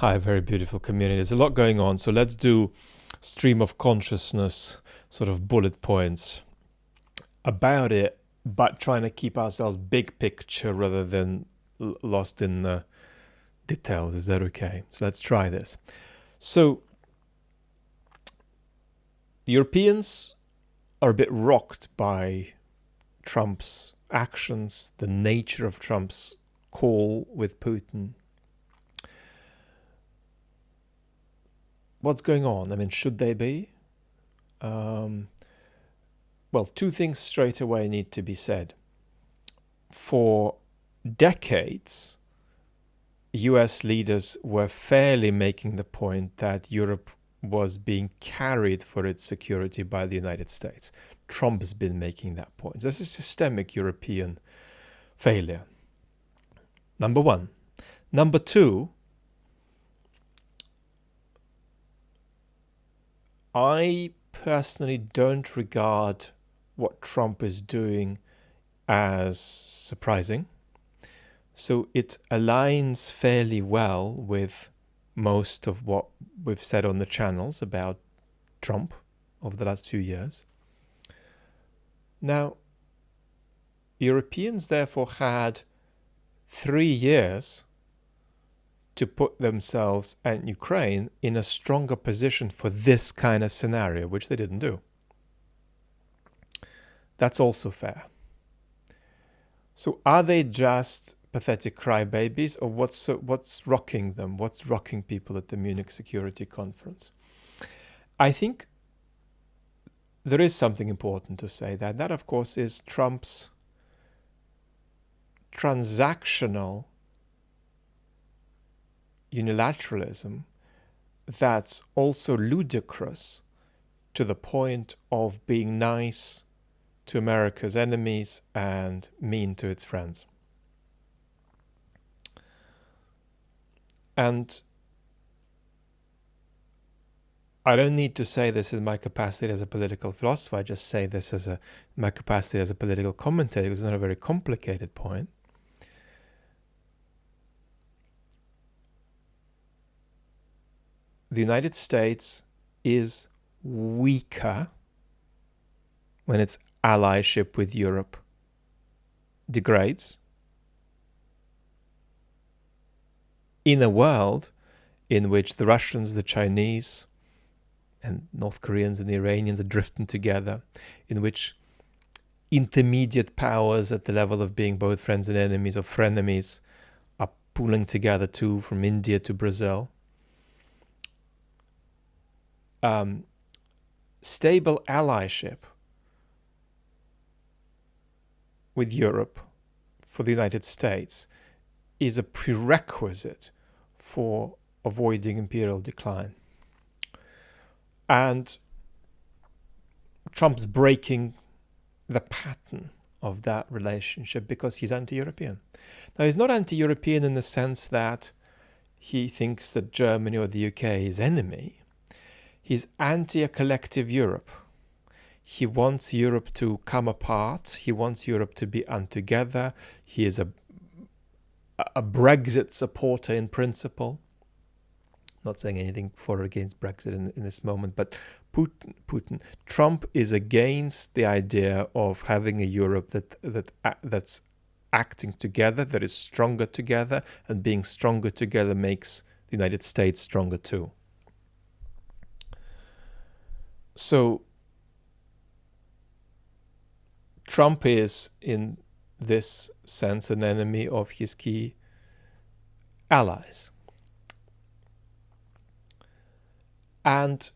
Hi, very beautiful community. There's a lot going on, so let's do stream of consciousness, sort of bullet points about it, but trying to keep ourselves big picture rather than lost in the details. Is that okay? So let's try this. So the Europeans are a bit rocked by Trump's actions, the nature of Trump's call with Putin. What's going on? I mean, should they be? Well, two things straight away need to be said. For decades, US leaders were fairly making the point that Europe was being carried for its security by the United States. Trump has been making that point. This is systemic European failure. Number one. Number two, I personally don't regard what Trump is doing as surprising. So it aligns fairly well with most of what we've said on the channels about Trump over the last few years. Now, Europeans therefore had 3 years to put themselves and Ukraine in a stronger position for this kind of scenario, which they didn't do. That's also fair. So are they just pathetic crybabies, or what's rocking them? What's rocking people at the Munich Security Conference? I think there is something important to say. That of course is Trump's transactional unilateralism that's also ludicrous to the point of being nice to America's enemies and mean to its friends. And I don't need to say this in my capacity as a political philosopher. I just say this as my capacity as a political commentator, because it's not a very complicated point. The United States is weaker when its allyship with Europe degrades in a world in which the Russians, the Chinese, and North Koreans and the Iranians are drifting together, in which intermediate powers at the level of being both friends and enemies or frenemies are pooling together too, from India to Brazil. Stable allyship with Europe for the United States is a prerequisite for avoiding imperial decline. And Trump's breaking the pattern of that relationship because he's anti-European. Now, he's not anti-European in the sense that he thinks that Germany or the UK is enemy. He's anti a collective Europe. He wants Europe to come apart. He wants Europe to be untogether. He is a Brexit supporter in principle. Not saying anything for or against Brexit in this moment, but Trump is against the idea of having a Europe that's acting together, that is stronger together, and being stronger together makes the United States stronger too. So Trump is, in this sense, an enemy of his key allies. And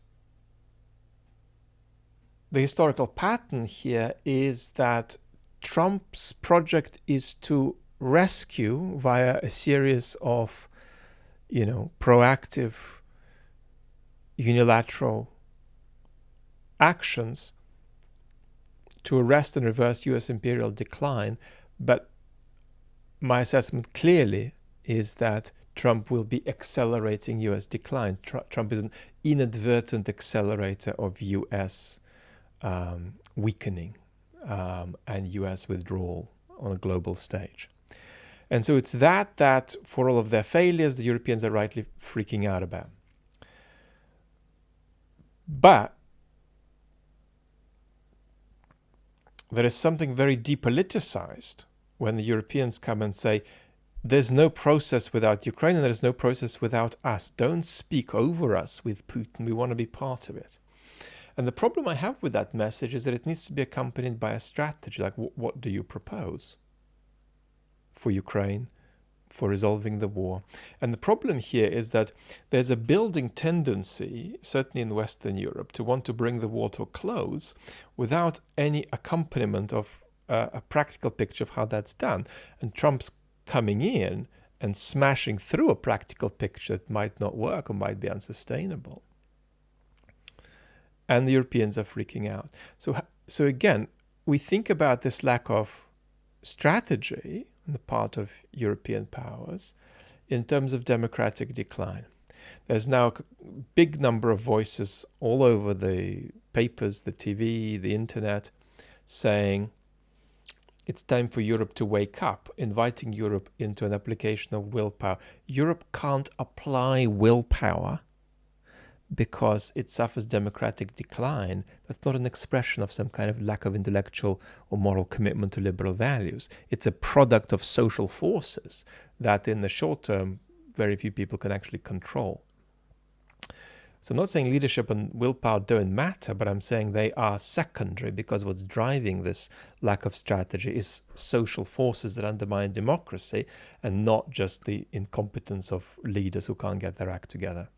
the historical pattern here is that Trump's project is to rescue, via a series of, proactive unilateral actions, to arrest and reverse US imperial decline. But my assessment clearly is that Trump will be accelerating US decline. Trump is an inadvertent accelerator of US weakening and US withdrawal on a global stage. And so it's that for all of their failures, the Europeans are rightly freaking out about. But there is something very depoliticized when the Europeans come and say, there's no process without Ukraine and there's no process without us. Don't speak over us with Putin. We want to be part of it. And the problem I have with that message is that it needs to be accompanied by a strategy. Like, what do you propose for Ukraine, for resolving the war? And the problem here is that there's a building tendency, certainly in Western Europe, to want to bring the war to a close without any accompaniment of a practical picture of how that's done. And Trump's coming in and smashing through a practical picture that might not work or might be unsustainable. And the Europeans are freaking out. So again, we think about this lack of strategy on the part of European powers in terms of democratic decline. There's now a big number of voices all over the papers, the TV, the internet, saying it's time for Europe to wake up, inviting Europe into an application of willpower. Europe can't apply willpower because it suffers democratic decline. That's not an expression of some kind of lack of intellectual or moral commitment to liberal values. It's a product of social forces that in the short term, very few people can actually control. So I'm not saying leadership and willpower don't matter, but I'm saying they are secondary because what's driving this lack of strategy is social forces that undermine democracy and not just the incompetence of leaders who can't get their act together.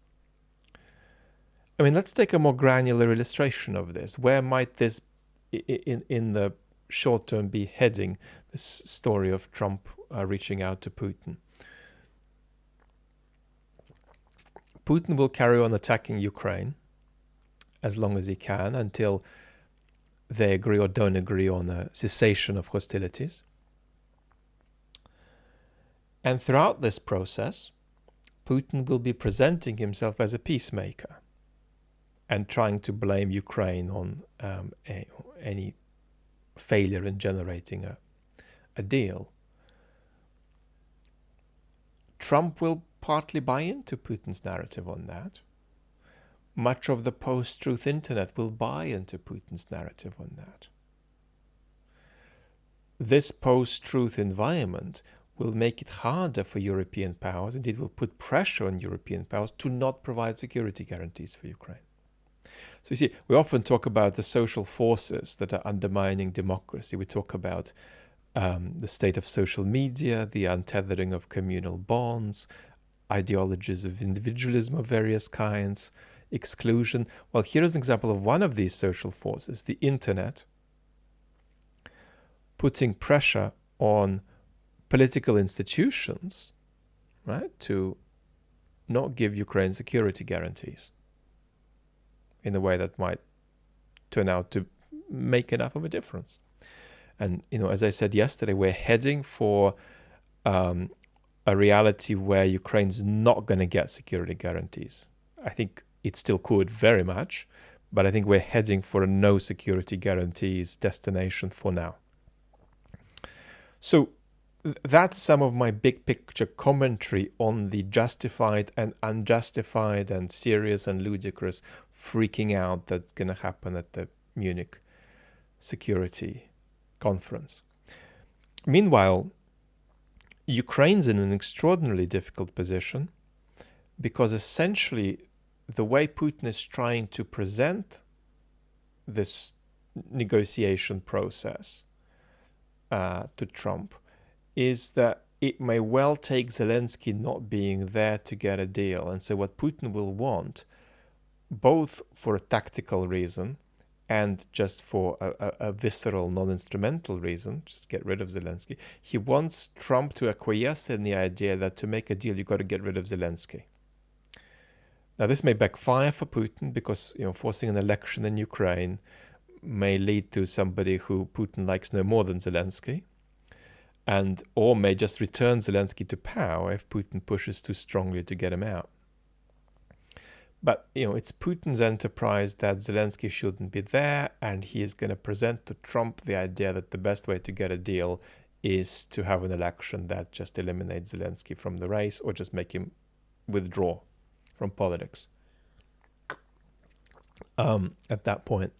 I mean, let's take a more granular illustration of this. Where might this, in the short term, be heading, this story of Trump reaching out to Putin? Putin will carry on attacking Ukraine as long as he can until they agree or don't agree on a cessation of hostilities. And throughout this process, Putin will be presenting himself as a peacemaker and trying to blame Ukraine on any failure in generating a deal. Trump will partly buy into Putin's narrative on that. Much of the post-truth internet will buy into Putin's narrative on that. This post-truth environment will make it harder for European powers, indeed will put pressure on European powers to not provide security guarantees for Ukraine. So you see, we often talk about the social forces that are undermining democracy. We talk about the state of social media, the untethering of communal bonds, ideologies of individualism of various kinds, exclusion. Well, here's an example of one of these social forces, the internet, putting pressure on political institutions, right, to not give Ukraine security guarantees in a way that might turn out to make enough of a difference. And, as I said yesterday, we're heading for a reality where Ukraine's not going to get security guarantees. I think it still could very much, but I think we're heading for a no security guarantees destination for now. So that's some of my big picture commentary on the justified and unjustified and serious and ludicrous freaking out that's going to happen at the Munich Security Conference. Meanwhile, Ukraine's in an extraordinarily difficult position because essentially the way Putin is trying to present this negotiation process to Trump is that it may well take Zelensky not being there to get a deal. And so what Putin will want, both for a tactical reason and just for a visceral, non-instrumental reason, just get rid of Zelensky, he wants Trump to acquiesce in the idea that to make a deal, you've got to get rid of Zelensky. Now, this may backfire for Putin because, forcing an election in Ukraine may lead to somebody who Putin likes no more than Zelensky, or may just return Zelensky to power if Putin pushes too strongly to get him out. But, it's Putin's enterprise that Zelensky shouldn't be there, and he is going to present to Trump the idea that the best way to get a deal is to have an election that just eliminates Zelensky from the race or just make him withdraw from politics at that point.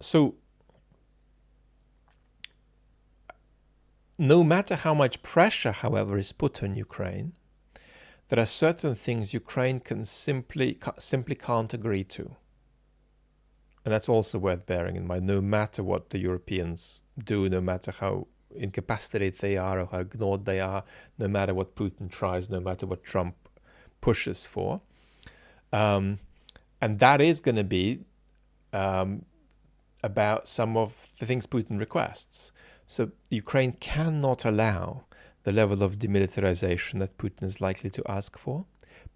So no matter how much pressure, however, is put on Ukraine, there are certain things Ukraine can simply can't agree to. And that's also worth bearing in mind, no matter what the Europeans do, no matter how incapacitated they are or how ignored they are, no matter what Putin tries, no matter what Trump pushes for. And that is going to be about some of the things Putin requests. So Ukraine cannot allow the level of demilitarization that Putin is likely to ask for.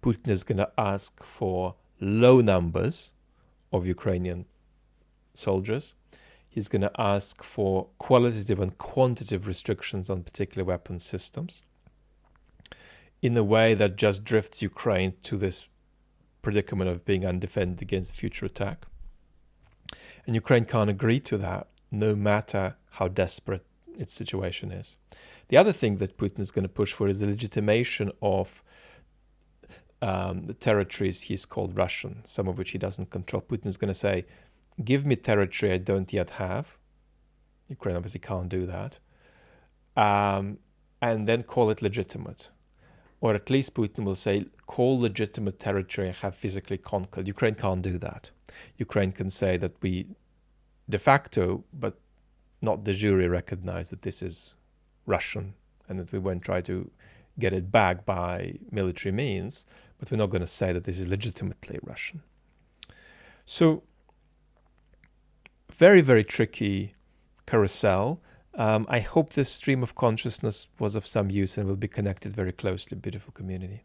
Putin is going to ask for low numbers of Ukrainian soldiers. He's going to ask for qualitative and quantitative restrictions on particular weapon systems in a way that just drifts Ukraine to this predicament of being undefended against future attack. And Ukraine can't agree to that, no matter how desperate its situation is. The other thing that Putin is going to push for is the legitimation of the territories he's called Russian, some of which he doesn't control. Putin is going to say, give me territory I don't yet have. Ukraine obviously can't do that. And then call it legitimate. Or at least Putin will say, call legitimate territory I have physically conquered. Ukraine can't do that. Ukraine can say that we de facto, but not de jure, recognize that this is Russian and that we won't try to get it back by military means, but we're not going to say that this is legitimately Russian. So, very, very tricky carousel. I hope this stream of consciousness was of some use and will be connected very closely. Beautiful community.